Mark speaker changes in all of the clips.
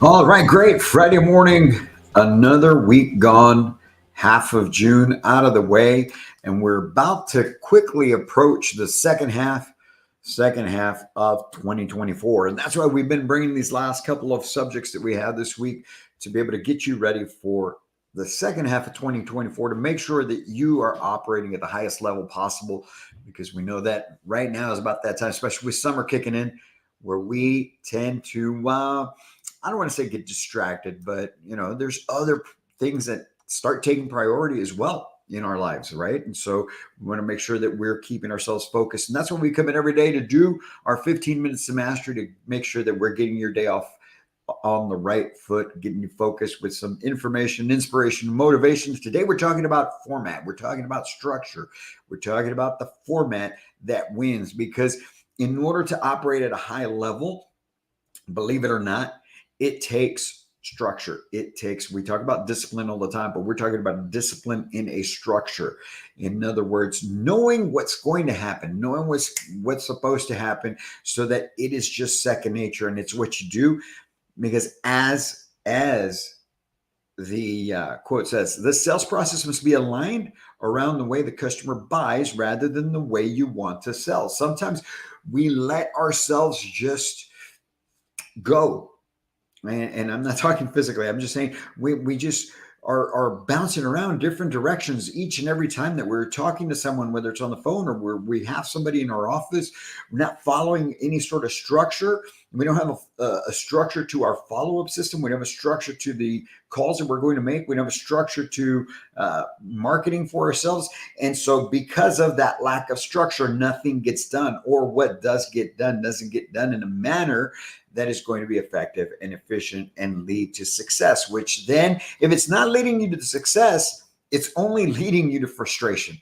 Speaker 1: All right, great. Friday morning, another week gone, half of June out of the way, and we're about to quickly approach the second half of 2024. And that's why we've been bringing these last couple of subjects that we had this week to be able to get you ready for the second half of 2024 to make sure that you are operating at the highest level possible because we know that right now is about that time, especially with summer kicking in, where we tend to I don't want to say get distracted, but there's other things that start taking priority as well in our lives, right? And so we want to make sure that we're keeping ourselves focused. And that's what we come in every day to do our 15 minutes to mastery to make sure that we're getting your day off on the right foot, getting you focused with some information, inspiration, motivations. Today, we're talking about format. We're talking about structure. We're talking about the format that wins because in order to operate at a high level, believe it or not, it takes structure. We talk about discipline all the time, but we're talking about discipline in a structure. In other words, knowing what's going to happen, knowing what's supposed to happen so that it is just second nature and it's what you do. Because as the quote says, the sales process must be aligned around the way the customer buys rather than the way you want to sell. Sometimes we let ourselves just go. And I'm not talking physically. I'm just saying we just are bouncing around different directions each and every time that we're talking to someone, whether it's on the phone or we have somebody in our office. We're not following any sort of structure. We don't have a structure to our follow-up system. We don't have a structure to the calls that we're going to make. We don't have a structure to marketing for ourselves. And so because of that lack of structure, nothing gets done, or what does get done doesn't get done in a manner that is going to be effective and efficient and lead to success, which then, if it's not leading you to success, it's only leading you to frustration.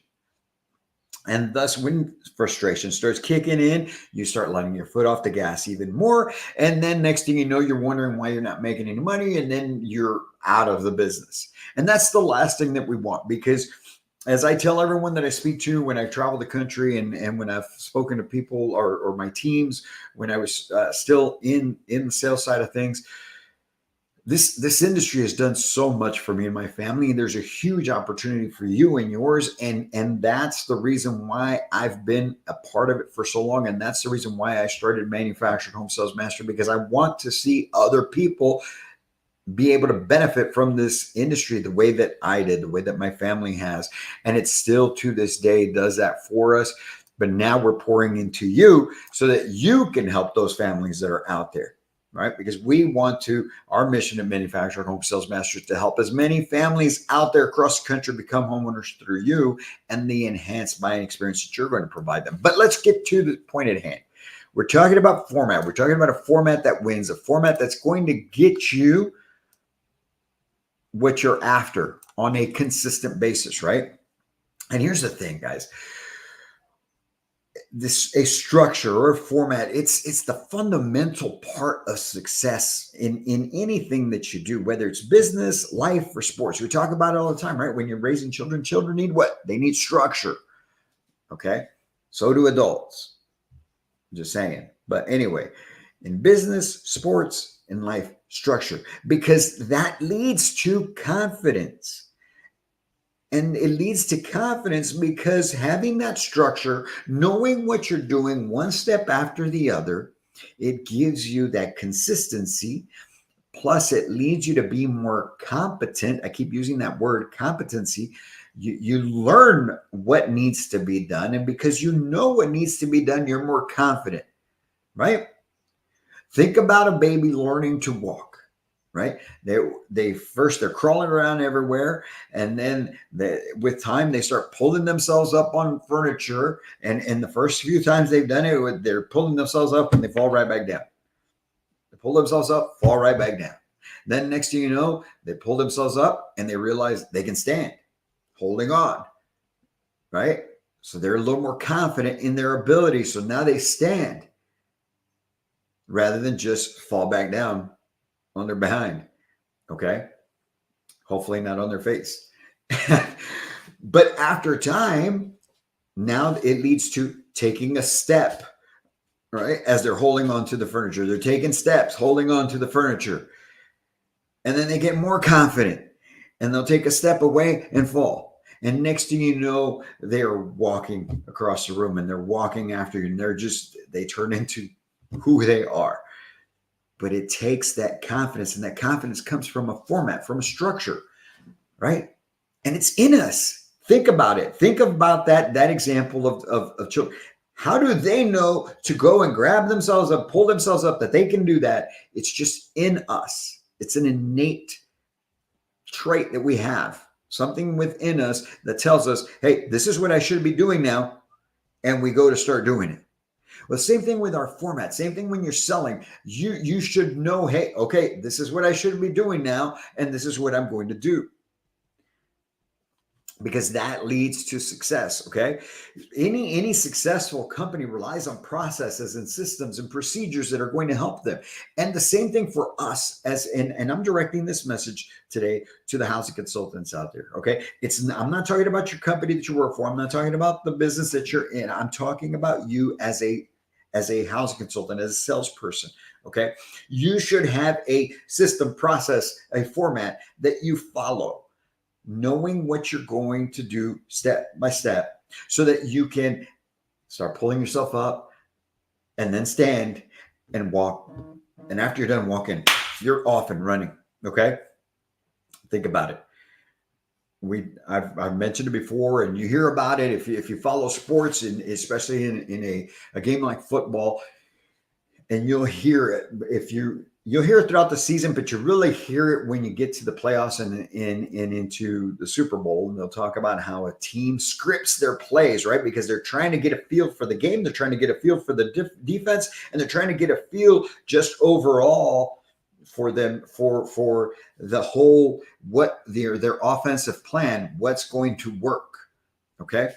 Speaker 1: And thus, when frustration starts kicking in, you start letting your foot off the gas even more. And then next thing you know, you're wondering why you're not making any money, and then you're out of the business. And that's the last thing that we want, because as I tell everyone that I speak to when I travel the country and when I've spoken to people or my teams, when I was still in the sales side of things, this industry has done so much for me and my family, and there's a huge opportunity for you and yours, and that's the reason why I've been a part of it for so long, and that's the reason why I started Manufactured Home Sales Master, because I want to see other people be able to benefit from this industry the way that I did, the way that my family has. And it still to this day does that for us. But now we're pouring into you so that you can help those families that are out there, right? Because we want to, our mission at Manufactured Home Sales Masters, to help as many families out there across the country become homeowners through you and the enhanced buying experience that you're going to provide them. But let's get to the point at hand. We're talking about format. We're talking about a format that wins, a format that's going to get you what you're after on a consistent basis, right? And here's the thing, guys. A structure or a format, it's the fundamental part of success in anything that you do, whether it's business, life, or sports. We talk about it all the time, right? When you're raising children need what? They need structure. Okay. So do adults. Just saying. But anyway, in business, sports, and life, structure, because that leads to confidence. And it leads to confidence because having that structure, knowing what you're doing one step after the other, it gives you that consistency. Plus, it leads you to be more competent. I keep using that word, competency. You learn what needs to be done. And because you know what needs to be done, you're more confident, right? Think about a baby learning to walk, right? They're crawling around everywhere, and then with time they start pulling themselves up on furniture, and the first few times they've done it, they're pulling themselves up and they fall right back down. They pull themselves up, fall right back down. Then next thing you know, they pull themselves up and they realize they can stand, holding on, right? So they're a little more confident in their ability. So now they stand rather than just fall back down on their behind. Okay. Hopefully not on their face. But after time, now it leads to taking a step, right? As they're holding on to the furniture, they're taking steps, holding on to the furniture. And then they get more confident and they'll take a step away and fall. And next thing you know, they're walking across the room and they're walking after you and they turn into who they are. But it takes that confidence, and that confidence comes from a format, from a structure, right? And it's in us. Think about it. Think about that example of children. How do they know to go and grab themselves up, pull themselves up, that they can do that? It's just in us. It's an innate trait that we have, something within us that tells us, hey, this is what I should be doing now. And we go to start doing it. Well, same thing with our format. Same thing when you're selling. You should know, hey, okay, this is what I should be doing now, and this is what I'm going to do. Because that leads to success. Okay, any successful company relies on processes and systems and procedures that are going to help them. And the same thing for us, and I'm directing this message today to the housing consultants out there. Okay, I'm not talking about your company that you work for. I'm not talking about the business that you're in. I'm talking about you as a housing consultant, as a salesperson. Okay, you should have a system, process, a format that you follow, knowing what you're going to do step by step, so that you can start pulling yourself up and then stand and walk. And after you're done walking, you're off and running. Okay, think about it. I've mentioned it before, and you hear about it if you follow sports, and especially in a game like football, and you'll hear it you'll hear it throughout the season, but you really hear it when you get to the playoffs and into the Super Bowl. And they'll talk about how a team scripts their plays, right? Because they're trying to get a feel for the game, they're trying to get a feel for the defense, and they're trying to get a feel just overall for them for the whole, what their offensive plan, what's going to work. Okay.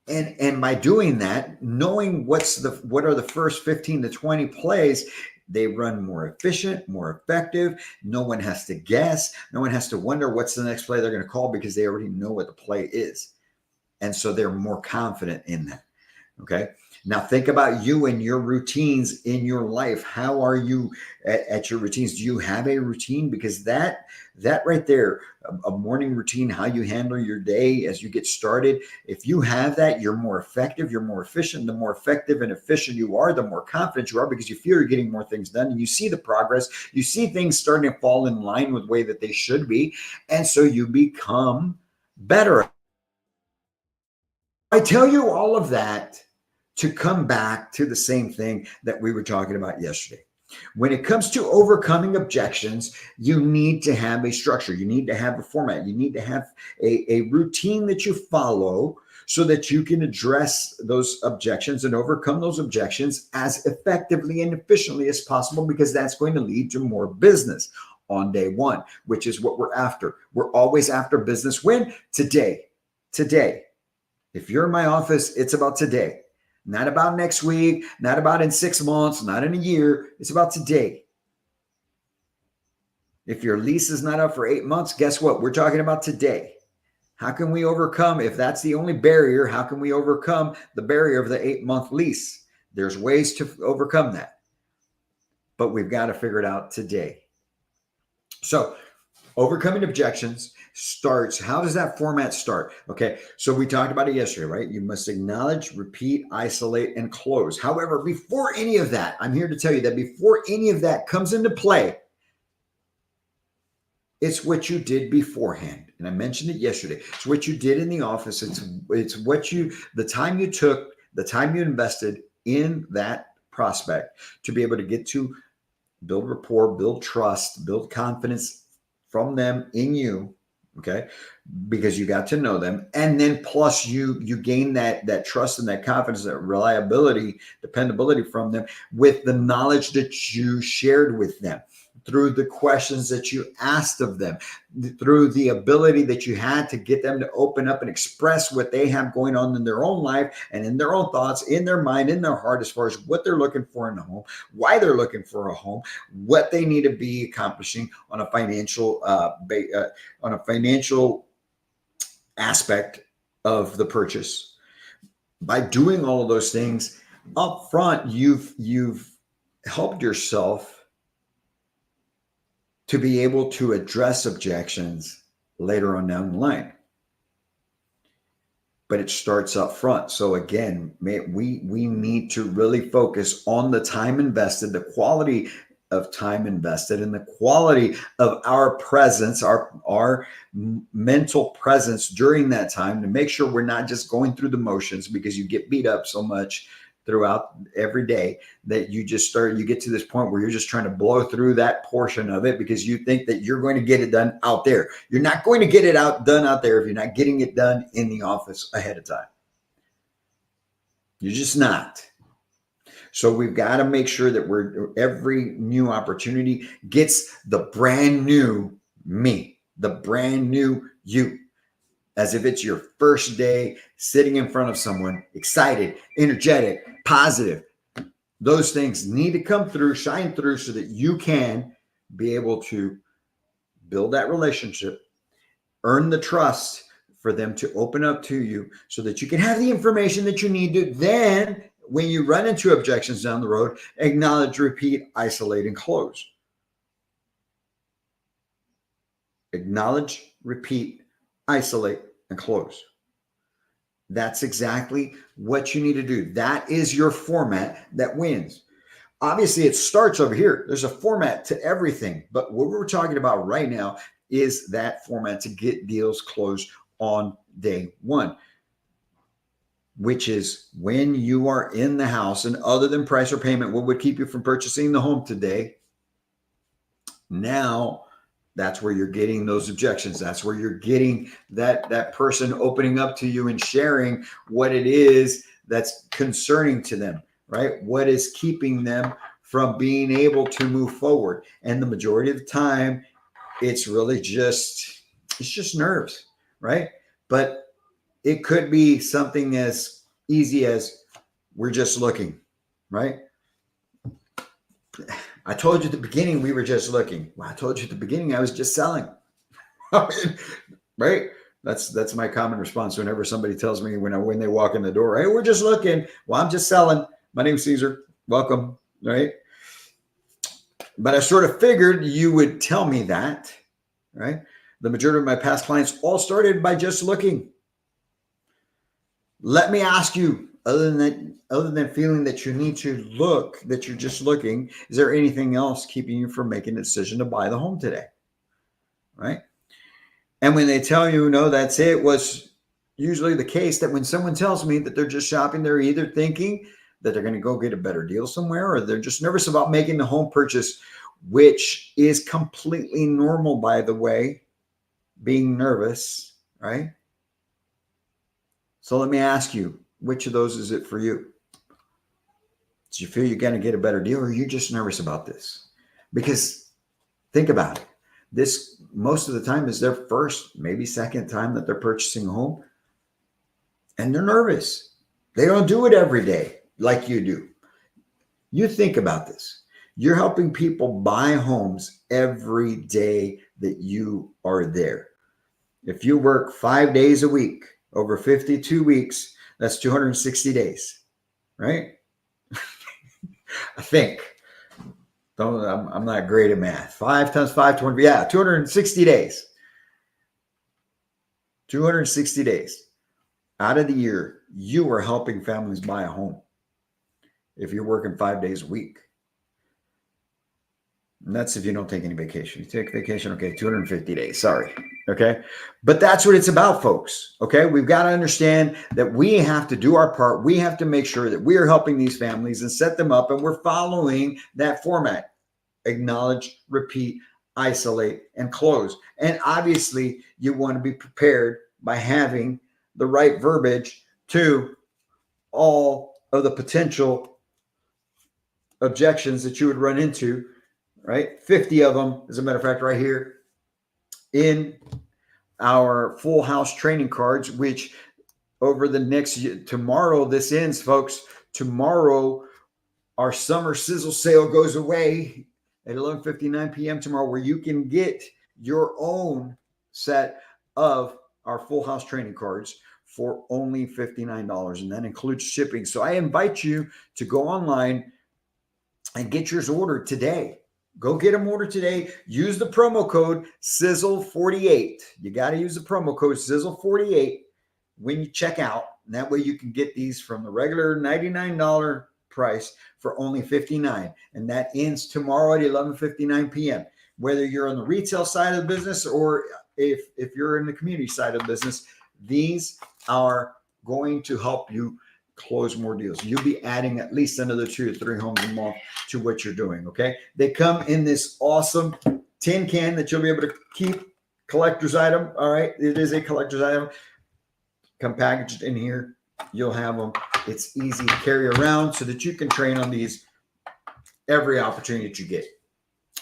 Speaker 1: And by doing that, knowing what are the first 15 to 20 plays, they run more efficient, more effective. No one has to guess. No one has to wonder what's the next play they're going to call, because they already know what the play is. And so they're more confident in that. Okay. Now think about you and your routines in your life. How are you at your routines? Do you have a routine? Because that right there, a morning routine, how you handle your day as you get started, if you have that, you're more effective, you're more efficient. The more effective and efficient you are, the more confident you are, because you feel you're getting more things done, and you see the progress. You see things starting to fall in line with the way that they should be. And so you become better. I tell you all of that to come back to the same thing that we were talking about yesterday. When it comes to overcoming objections, you need to have a structure. You need to have a format. You need to have a routine that you follow, so that you can address those objections and overcome those objections as effectively and efficiently as possible, because that's going to lead to more business on day one, which is what we're after. We're always after business. When? Today. If you're in my office, it's about today. Not about next week, not about in 6 months, not in a year. It's about today. If your lease is not up for 8 months, guess what? We're talking about today. How can we overcome, if that's the only barrier, how can we overcome the barrier of the 8-month lease? There's ways to overcome that, but we've got to figure it out today. So overcoming objections starts. How does that format start? Okay, so we talked about it yesterday, right? You must acknowledge, repeat, isolate, and close. However, before any of that, I'm here to tell you that before any of that comes into play, it's what you did beforehand. And I mentioned it yesterday. It's what you did in the office. It's what the time you took, the time you invested in that prospect to be able to get to build rapport, build trust, build confidence from them in you. Okay, because you got to know them, and then plus you gain that trust and that confidence, that reliability, dependability from them, with the knowledge that you shared with them, through the questions that you asked of them, through the ability that you had to get them to open up and express what they have going on in their own life and in their own thoughts, in their mind, in their heart, as far as what they're looking for in a home, why they're looking for a home, what they need to be accomplishing on a financial aspect of the purchase. By doing all of those things up front, you've helped yourself to be able to address objections later on down the line. But it starts up front. So again, we need to really focus on the time invested, the quality of time invested, and the quality of our presence, our mental presence during that time, to make sure we're not just going through the motions, because you get beat up so much throughout every day that you get to this point where you're just trying to blow through that portion of it because you think that you're going to get it done out there. You're not going to get it done out there if you're not getting it done in the office ahead of time. You're just not. So we've got to make sure that every new opportunity gets the brand new me, the brand new you, as if it's your first day sitting in front of someone, excited, energetic, positive. Those things need to come through, shine through, so that you can be able to build that relationship, earn the trust for them to open up to you, so that you can have the information that you need to then, when you run into objections down the road, acknowledge, repeat, isolate, and close. Acknowledge, repeat, isolate, and close. That's exactly what you need to do. That is your format that wins. Obviously, it starts over here. There's a format to everything. But what we're talking about right now is that format to get deals closed on day one, which is when you are in the house. And other than price or payment, what would keep you from purchasing the home today? Now, that's where you're getting those objections. That's where you're getting that person opening up to you and sharing what it is that's concerning to them, right? What is keeping them from being able to move forward? And the majority of the time, it's really just nerves, right? But it could be something as easy as we're just looking, right? I told you at the beginning we were just looking. Well, I told you at the beginning I was just selling. Right? That's my common response whenever somebody tells me when they walk in the door, hey, we're just looking. Well, I'm just selling. My name's Caesar. Welcome. Right? But I sort of figured you would tell me that, right? The majority of my past clients all started by just looking. Let me ask you, other than feeling that you need to look, that you're just looking, is there anything else keeping you from making a decision to buy the home today? Right? And when they tell you, no, that's it, was usually the case that when someone tells me that they're just shopping, they're either thinking that they're going to go get a better deal somewhere, or they're just nervous about making the home purchase, which is completely normal, by the way, being nervous, right? So let me ask you, which of those is it for you? Do you feel you're going to get a better deal, or are you just nervous about this? Because think about it. This, most of the time, is their first, maybe second time that they're purchasing a home. And they're nervous. They don't do it every day like you do. You think about this. You're helping people buy homes every day that you are there. If you work 5 days a week, over 52 weeks, that's 260 days, right? I think. I'm not great at math. 5 times 5, 20. Yeah, 260 days. 260 days out of the year, you are helping families buy a home. If you're working 5 days a week. And that's if you don't take any vacation. You take vacation, okay, 250 days. Sorry. Okay. But that's what it's about, folks. Okay. We've got to understand that we have to do our part. We have to make sure that we are helping these families and set them up, and we're following that format. Acknowledge, repeat, isolate, and close. And obviously, you want to be prepared by having the right verbiage to all of the potential objections that you would run into, right? 50 of them, as a matter of fact, right here in our full house training cards, which over the next tomorrow, this ends, folks. Tomorrow, our summer sizzle sale goes away at 11:59 p.m. tomorrow, where you can get your own set of our full house training cards for only $59, and that includes shipping. So I invite you to go online and get yours ordered today. Go get them ordered today. Use the promo code Sizzle48. You got to use the promo code Sizzle48 when you check out. And that way you can get these from the regular $99 price for only $59. And that ends tomorrow at 11:59 p.m. Whether you're on the retail side of the business or if you're in the community side of the business, these are going to help you close more deals. You'll be adding at least another 2 to 3 homes a month to what you're doing. Okay. They come in this awesome tin can that you'll be able to keep. Collector's item. All right. It is a collector's item. Come packaged in here. You'll have them. It's easy to carry around so that you can train on these every opportunity that you get.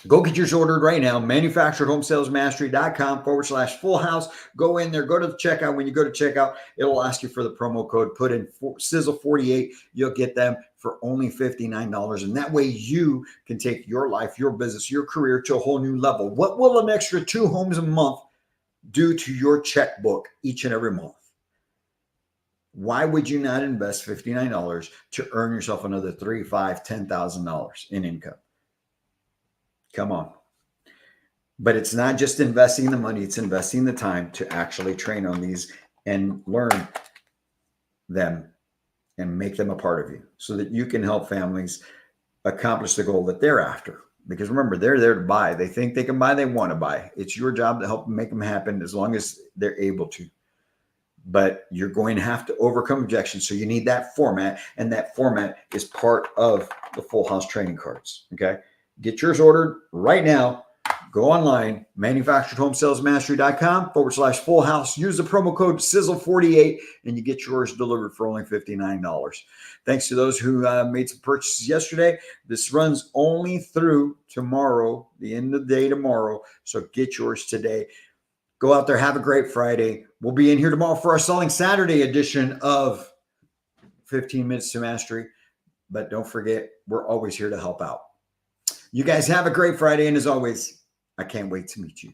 Speaker 1: Go get yours ordered right now. manufacturedhomesalesmastery.com/full house. Go in there, go to the checkout. When you go to checkout, it'll ask you for the promo code. Put in Sizzle48. You'll get them for only $59. And that way you can take your life, your business, your career to a whole new level. What will an extra 2 homes a month do to your checkbook each and every month? Why would you not invest $59 to earn yourself another $3,000, $5,000, $10,000 in income? Come on. But it's not just investing the money, it's investing the time to actually train on these and learn them and make them a part of you so that you can help families accomplish the goal that they're after. Because remember, they're there to buy. They think they can buy, they want to buy. It's your job to help them make them happen as long as they're able to. But you're going to have to overcome objections. So you need that format, and that format is part of the Full House training cards. Okay. Get yours ordered right now. Go online, manufacturedhomesalesmastery.com/full house. Use the promo code Sizzle48 and you get yours delivered for only $59. Thanks to those who made some purchases yesterday. This runs only through tomorrow, the end of the day tomorrow. So get yours today. Go out there. Have a great Friday. We'll be in here tomorrow for our Selling Saturday edition of 15 Minutes to Mastery. But don't forget, we're always here to help out. You guys have a great Friday. And as always, I can't wait to meet you.